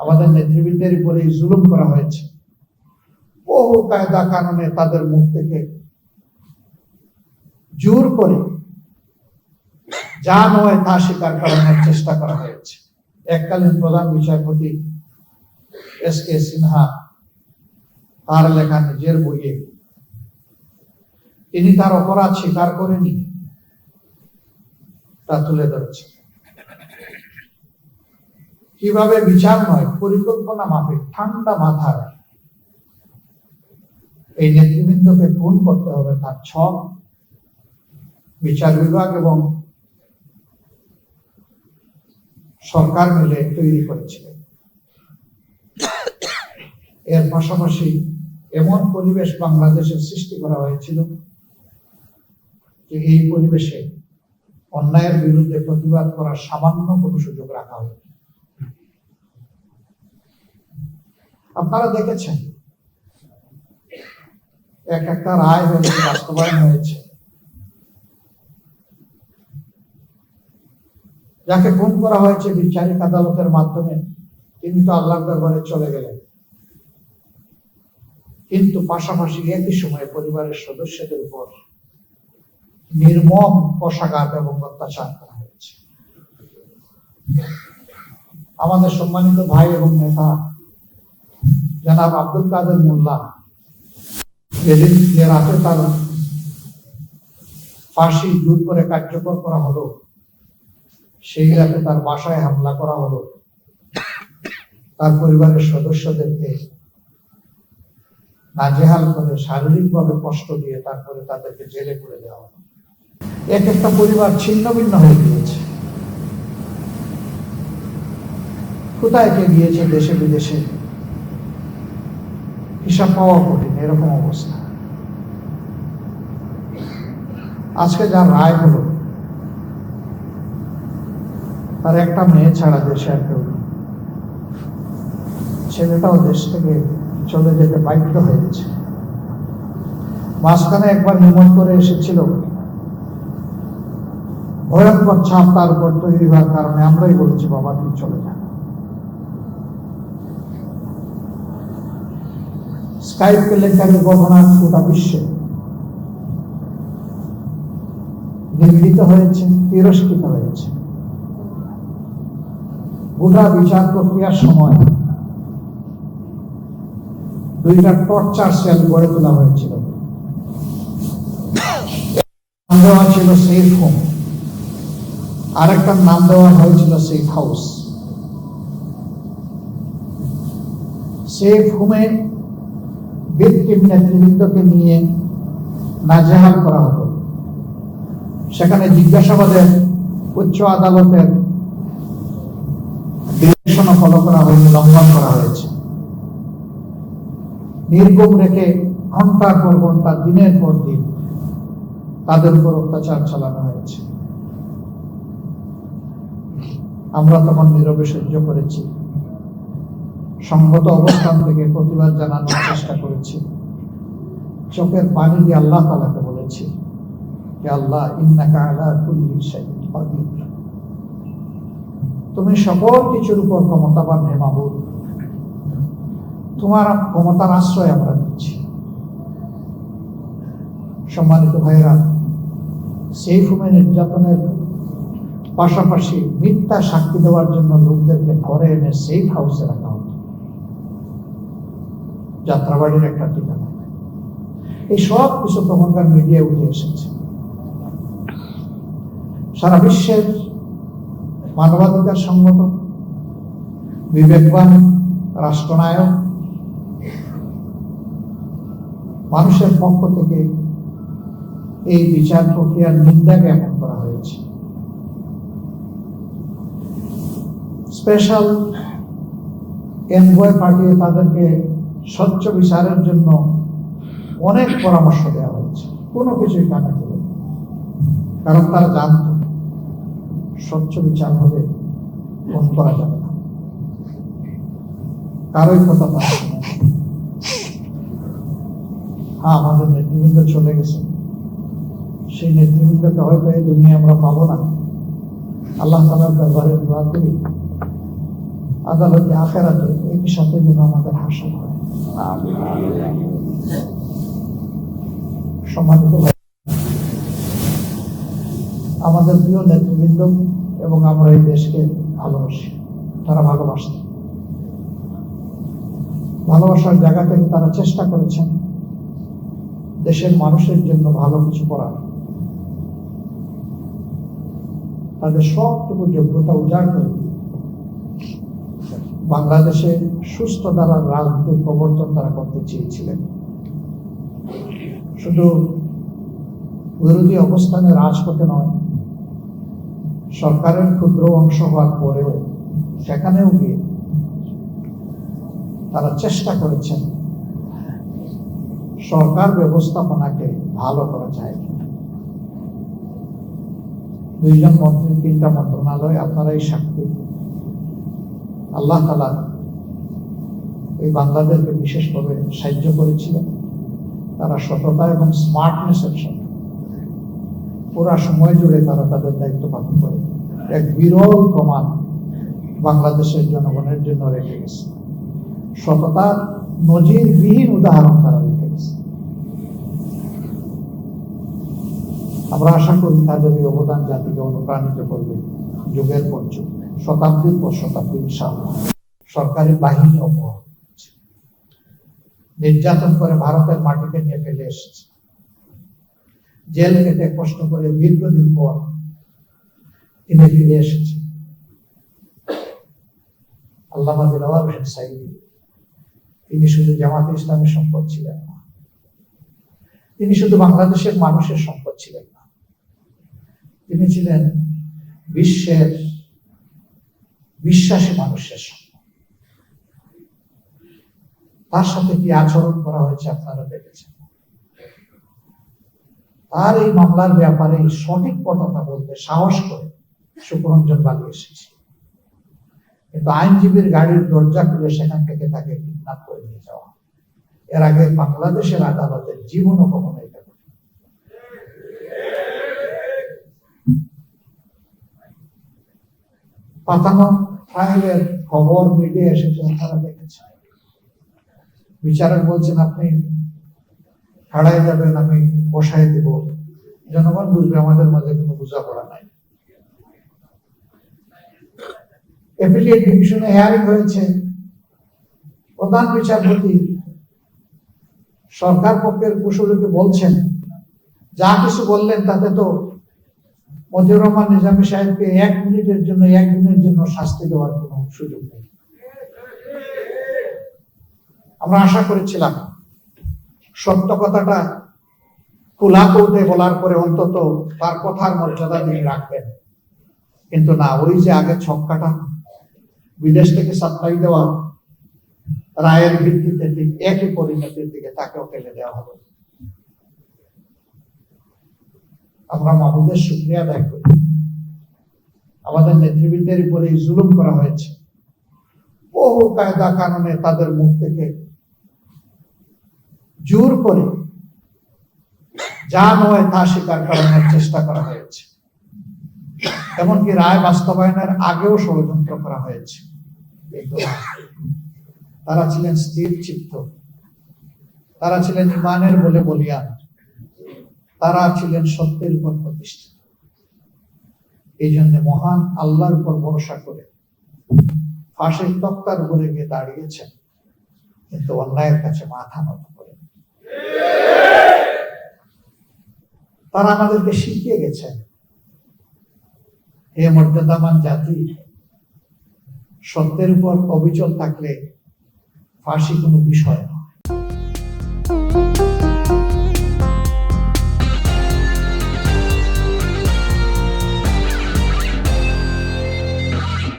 আমাদের নেতৃবৃন্দের উপরে জুলুম করা হয়েছে। বহু কায়দা কানুনে তাদের মুখ থেকে জোর করে যা নয় তা স্বীকার করানোর চেষ্টা করা হয়েছে। এককালীন প্রধান বিচারপতি এস.কে. সিনহা তার লেখা নিজের বইয়ে তিনি তার অপরাধ স্বীকার করেনি তা তুলে ধরেছেন। কিভাবে বিচার নয়, পরিকল্পনা মাফিক ঠান্ডা মাথায় এই নেতৃবৃন্দকে খুন করতে হবে তার ছক বিচার বিভাগ এবং সরকার মিলে তৈরি করেছিলেন। এর পাশাপাশি এমন পরিবেশ বাংলাদেশের সৃষ্টি করা হয়েছিল যে এই পরিবেশে অন্যায়ের বিরুদ্ধে প্রতিবাদ করার সামান্য কোনো সুযোগ রাখা হয়নি। আপনারা দেখেছেন একটা রায় হয়েছে, বাস্তবায়ন হয়েছে। যাকে খুন করা হয়েছে বিচারিক আদালতের মাধ্যমে তিনি তো আল্লাহর দরবারে চলে গেলেন, কিন্তু পাশাপাশি একই সময়ে পরিবারের সদস্যদের উপর নির্মম কষাঘাত এবং অত্যাচার করা হয়েছে। আমাদের সম্মানিত ভাই এবং নেতা জনাব আব্দুল কাদের মোল্লা যেদিন যে রাতে তার ফাঁসি জোর করে কার্যকর করা হলো, সেই রাতে তার বাসায় হামলা করা হলো, তার পরিবারের সদস্যদেরকে নাজেহাল করে শারীরিকভাবে কষ্ট দিয়ে তারপরে তাদেরকে জেলে পুরে দেওয়া হলো। এক একটা পরিবার ছিন্ন ভিন্ন হয়ে গিয়েছে, কোথায় কে গিয়েছে দেশে বিদেশে, হিসাব পাওয়া কঠিন, এরকম অবস্থা। আজকে যার রায় হলো তার একটা মেয়ে ছাড়া দেশে আর কেউ নেই। ছেলেটাও দেশ থেকে চলে যেতে বাধ্য হয়েছে। মাঝখানে একবার নিমন্ত্রণ করে এসেছিল, ভয়ঙ্কর ছাপ তার উপর তৈরি হওয়ার কারণে আমরাই বলেছি বাবা তুই চলে যা। স্কাইপ কেলেঙ্কারির ঘটনা গোটা বিশ্বে নিগৃহীত হয়েছে, তিরস্কৃত হয়েছে। গোটা বিচার প্রক্রিয়ার সময় দুইটা টর্চার সেল গড়ে তোলা হয়েছিল। নাম দেওয়া ছিল সেফ হোম, আরেকটার নাম দেওয়া হয়েছিল সেফ হাউস। সেফ হোমে ভিকটিম নেতৃবৃন্দকে নিয়ে নাজেহাল করা হতো। সেখানে জিজ্ঞাসাবাদের উচ্চ আদালতের নির্দেশনা ফলো করা হয়নি, লঙ্ঘন করা হয়েছে। নির্গম রেখে ঘন্টার পর ঘন্টা, দিনের পর দিন তাদের উপর অত্যাচার চালানো হয়েছে। আমরা তখন নীরবে সহ্য করেছি, সংগত অবস্থান থেকে প্রতিবাদ জানানোর চেষ্টা করেছি। চোখের পানি দিয়ে আল্লাহ তাআলাকে বলেছি যে আল্লাহ ইন্নাকা আলা কুল্লি শাইইন কাদির, তুমি সকল কিছুর উপর ক্ষমতাবান হে মাবুদ, তোমার ক্ষমতার আশ্রয় আমরা দিচ্ছি। সম্মানিত ভাইরা, সেফ হোমে নির্যাতনের পাশাপাশি মিথ্যা সাক্ষী দেওয়ার জন্য লোকদেরকে ধরে এনে সেফ হাউসে রাখা হতো, যাত্রাবাড়ির একটা ঠিকানা। এই সব কিছু তখনকার মিডিয়ায় উঠে এসেছে। সারা বিশ্বের মানবাধিকার সংগঠন, বিবেকবান রাষ্ট্রনায়ক মানুষের পক্ষ থেকে এই বিচার প্রক্রিয়ার নিন্দা জ্ঞাপন করা হয়েছে। স্পেশাল এনভয় পাঠিয়ে তাদেরকে স্বচ্ছ বিচারের জন্য অনেক পরামর্শ দেওয়া হয়েছে, কোনো কিছুই কানে তোলে, কারণ তারা জানত স্বচ্ছ বিচার হবে, ফোন করা যাবে না, কারোই কথা তারা শোনে। হ্যাঁ, আমাদের নেতৃবৃন্দ চলে গেছে, সেই নেতৃবৃন্দকে হয়তো এই দুনিয়া আমরা পাবো না। আল্লাহ তাআলার দরবারে দোয়া করি আদালতে আখেরাতে একই সাথে যেন আমাদের হাসিল হয়। সম্মানিত আমাদের প্রিয় নেতৃবৃন্দ এবং আমরা এই দেশকে ভালোবাসি, তারা ভালোবাসতেন। ভালোবাসার জায়গা থেকে তারা চেষ্টা করেছেন দেশের মানুষের জন্য ভালো কিছু করার। তাদের সবটুকু যোগ্যতা উজাড় করে বাংলাদেশে সুস্থ ধারার রাজনীতির প্রবর্তন তারা করতে চেয়েছিলেন। শুধু বিরোধী অবস্থানে রাজপথে নয়, সরকারের ক্ষুদ্র অংশ হওয়ার পরেও সেখানেও গিয়ে তারা চেষ্টা করেছেন সরকার ব্যবস্থাপনাকে ভালো করা যায়। দুইজন মন্ত্রী, 3টা মন্ত্রণালয়, আপনারাই সাক্ষী। আল্লাহ তাআলা এই বান্দাদেরকে বিশেষভাবে সাহায্য করেছিলেন। তারা সততা এবং স্মার্টনেসের সাথে পুরা সময় জুড়ে তারা তাদের দায়িত্ব পালন করে এক বিরল প্রমাণ বাংলাদেশের জনগণের জন্য রেখে গেছে। সততার নজিরবিহীন উদাহরণ তারা রেখে গেছে। আমরা আশা করি তাদের এই অবদান জাতিকে অনুপ্রাণিত করবে যুগের পর যুগ, শতাব্দীর পর শতাব্দী। ইনশাআল্লাহ সরকারি বাহিনী অপহরণ করছে, নির্যাতন করে ভারতের মাটিতে নিয়ে ফেলে এসেছে, জেল কেটে কষ্ট করে দীর্ঘদিন পর তিনি ফিরে এসেছে। আল্লামা দিলওয়ার হোসেন সাঈদী, তিনি শুধু জামাতে ইসলামের সম্পদ ছিলেন না, তিনি শুধু বাংলাদেশের মানুষের সম্পদ ছিলেন না, তিনি ছিলেন বিশ্বের বিশ্বাসী মানুষের সম্পদ। তার সাথে কি আচরণ করা হয়েছে আপনারা দেখেছেন। তার এই মামলার ব্যাপারে সঠিক কথা বলতে সাহস করে সুখরঞ্জন বালি এসেছে, কিন্তু আইনজীবীর গাড়ির দরজা খুলে সেখান থেকে তাকে কিডন্যাপ করে নিয়ে যাওয়া। এর আগে বাংলাদেশের আদালতের জীবনও কখনো এটা করে। পাতানো ট্রায়ালের খবর মিডিয়া এসেছে, আপনারা দেখেছেন। বিচারক বলছেন আপনি হারাই যাবেন, আমি বসাই দেব। জনগণ বুঝবে আমাদের মাঝে কোনো বোঝাপড়া নাই। অ্যাপিলিয়েট ডিভিশনে হেয়ারিং হয়েছে, প্রধান বিচারপতি সরকার পক্ষের কুশলীকে বলছেন যা কিছু বললেন তাতে তো মতিউর রহমান নিজামী সাহেবকে 1 মিনিটের জন্য 1 দিনের জন্য শাস্তি দেওয়ার কোনো সুযোগ নেই। আমরা আশা করেছিলাম সত্য কথাটা খোলা কৌটে বলার পরে অন্তত তার কথার মর্যাদা তিনি রাখবেন, কিন্তু না, ওই যে আগে ছক্কাটা বিদেশ থেকে সাপ্লাই দেওয়া রায়ের ভিত্তিতে ঠিক একই পরিণতির দিকে তাকেও ফেলে দেওয়া হবে। আমরা মাহবুবের শুকরিয়া আদায় করি। আমাদের নেতৃবৃন্দের উপরে জুলুম করা হয়েছে, বহু কায়দা কানুনে তাদের মুখ থেকে জোর করে যা নয় তা স্বীকার করানোর চেষ্টা করা হয়েছে। এমনকি রায় বাস্তবায়নের আগেও ষড়যন্ত্র করা হয়েছে। তারা ছিলেন স্থির চিত্ত, তারা ছিলেন ইমানের বলে বলিয়ান, তারা ছিলেন সত্যের উপর প্রতিষ্ঠিত। এই জন্য মহান আল্লাহর উপর ভরসা করে ফাঁসির তক্তার উপরে গিয়ে দাঁড়িয়েছেন, কিন্তু অন্যায়ের কাছে মাথা নত করে। তারা আমাদেরকে শিখিয়ে গেছেন, হে মর্যাদামান জাতি, সত্যের উপর অবিচল থাকলে ফাঁসি কোনো বিষয় নয়।